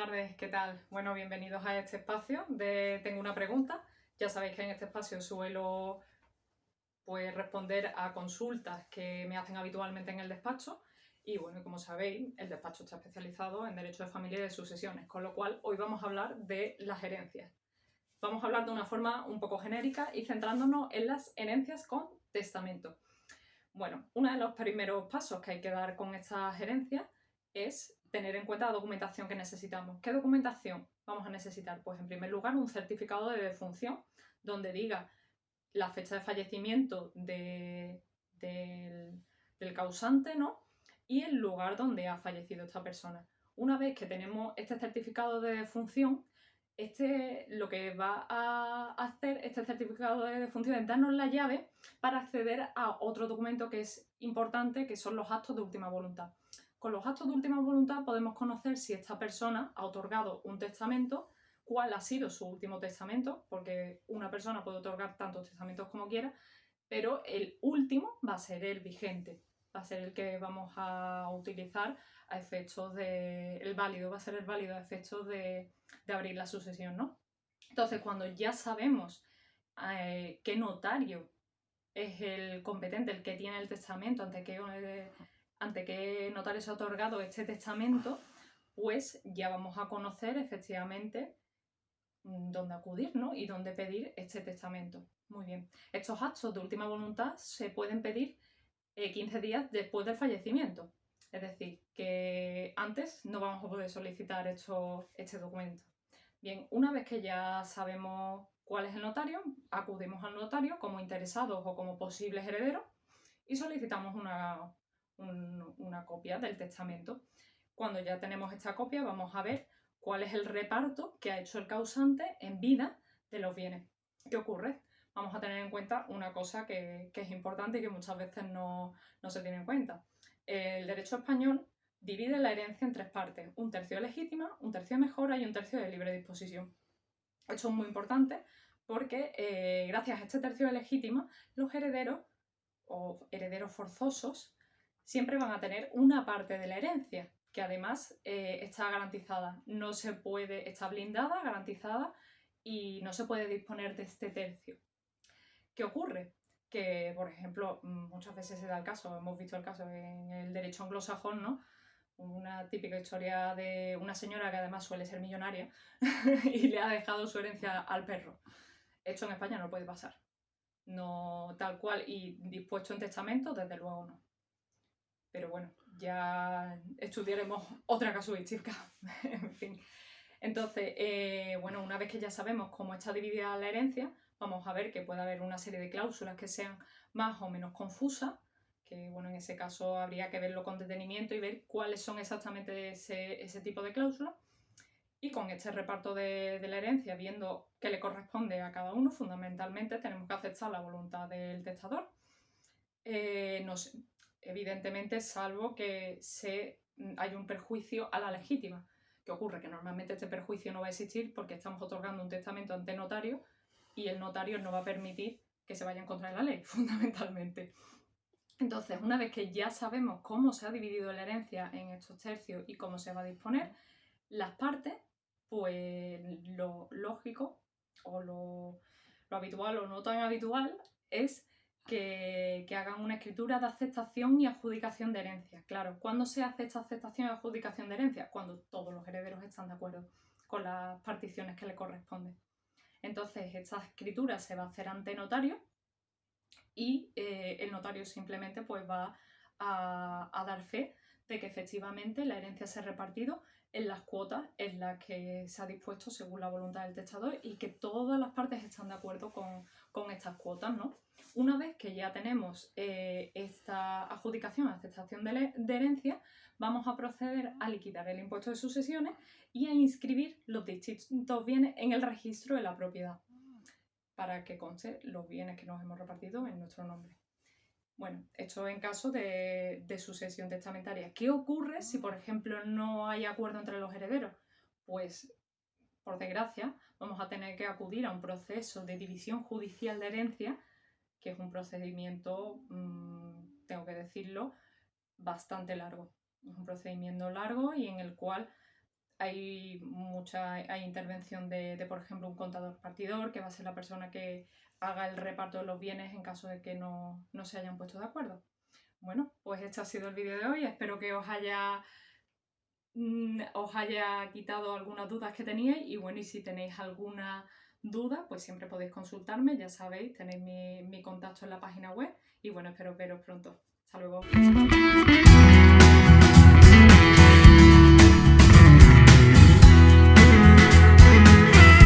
tardes, ¿qué tal? Bueno, bienvenidos a este espacio de Tengo una pregunta. Ya sabéis que en este espacio suelo responder a consultas que me hacen habitualmente en el despacho. Y bueno, como sabéis, el despacho está especializado en derecho de familia y de sucesiones, con lo cual hoy vamos a hablar de las herencias. Vamos a hablar de una forma un poco genérica y centrándonos en las herencias con testamento. Bueno, uno de los primeros pasos que hay que dar con estas herencias es tener en cuenta la documentación que necesitamos. ¿Qué documentación vamos a necesitar? Pues en primer lugar un certificado de defunción donde diga la fecha de fallecimiento del causante, ¿no? Y el lugar donde ha fallecido esta persona. Una vez que tenemos este certificado de defunción, lo que va a hacer este certificado de defunción es darnos la llave para acceder a otro documento que es importante, que son los actos de última voluntad. Con los actos de última voluntad podemos conocer si esta persona ha otorgado un testamento, cuál ha sido su último testamento, porque una persona puede otorgar tantos testamentos como quiera, pero el último va a ser el vigente, va a ser el que vamos a utilizar a efectos de... el válido, va a ser el válido a efectos de abrir la sucesión, ¿no? Entonces, cuando ya sabemos qué notario es el competente, el que tiene el testamento, ante qué notario se ha otorgado este testamento, pues ya vamos a conocer efectivamente dónde acudir, ¿no? Y dónde pedir este testamento. Muy bien. Estos actos de última voluntad se pueden pedir 15 días después del fallecimiento. Es decir, que antes no vamos a poder solicitar este documento. Bien, una vez que ya sabemos cuál es el notario, acudimos al notario como interesados o como posibles herederos y solicitamos una copia del testamento. Cuando ya tenemos esta copia, vamos a ver cuál es el reparto que ha hecho el causante en vida de los bienes. ¿Qué ocurre? Vamos a tener en cuenta una cosa que es importante y que muchas veces no se tiene en cuenta. El derecho español divide la herencia en tres partes: un tercio de legítima, un tercio de mejora y un tercio de libre disposición. Esto es muy importante porque gracias a este tercio de legítima, los herederos o herederos forzosos siempre van a tener una parte de la herencia que además está garantizada. No se puede, está blindada, garantizada y no se puede disponer de este tercio. ¿Qué ocurre? Que, por ejemplo, muchas veces se da el caso, hemos visto el caso en el derecho anglosajón, ¿no? Una típica historia de una señora que además suele ser millonaria y le ha dejado su herencia al perro. Esto en España no puede pasar. No tal cual y dispuesto en testamento, desde luego no. Pero bueno, ya estudiaremos otra casuística. En fin. Entonces, bueno, una vez que ya sabemos cómo está dividida la herencia, vamos a ver que puede haber una serie de cláusulas que sean más o menos confusas, que bueno, en ese caso habría que verlo con detenimiento y ver cuáles son exactamente ese tipo de cláusulas. Y con este reparto de la herencia, viendo qué le corresponde a cada uno, fundamentalmente tenemos que aceptar la voluntad del testador. No sé, evidentemente, salvo que hay un perjuicio a la legítima. ¿Qué ocurre? Que normalmente este perjuicio no va a existir porque estamos otorgando un testamento ante notario y el notario no va a permitir que se vaya en contra de la ley, fundamentalmente. Entonces, una vez que ya sabemos cómo se ha dividido la herencia en estos tercios y cómo se va a disponer, las partes, pues lo lógico o lo habitual o no tan habitual es que hagan una escritura de aceptación y adjudicación de herencia. Claro, ¿cuándo se hace esta aceptación y adjudicación de herencia? Cuando todos los herederos están de acuerdo con las particiones que le corresponden. Entonces, esta escritura se va a hacer ante notario y el notario simplemente pues va a dar fe de que efectivamente la herencia se ha repartido en las cuotas en las que se ha dispuesto según la voluntad del testador y que todas las partes están de acuerdo con estas cuotas, ¿no? Una vez que ya tenemos esta adjudicación, aceptación de herencia, vamos a proceder a liquidar el impuesto de sucesiones y a inscribir los distintos bienes en el registro de la propiedad para que conste los bienes que nos hemos repartido en nuestro nombre. Bueno, esto en caso de sucesión testamentaria. ¿Qué ocurre si, por ejemplo, no hay acuerdo entre los herederos? Pues, por desgracia, vamos a tener que acudir a un proceso de división judicial de herencia, que es un procedimiento, tengo que decirlo, bastante largo. Es un procedimiento largo y en el cual hay intervención de, por ejemplo, un contador partidor, que va a ser la persona que haga el reparto de los bienes en caso de que no se hayan puesto de acuerdo. Bueno, pues este ha sido el vídeo de hoy. Espero que os haya quitado algunas dudas que teníais. Y bueno, y si tenéis alguna duda, pues siempre podéis consultarme. Ya sabéis, tenéis mi contacto en la página web. Y bueno, espero veros pronto. Hasta luego.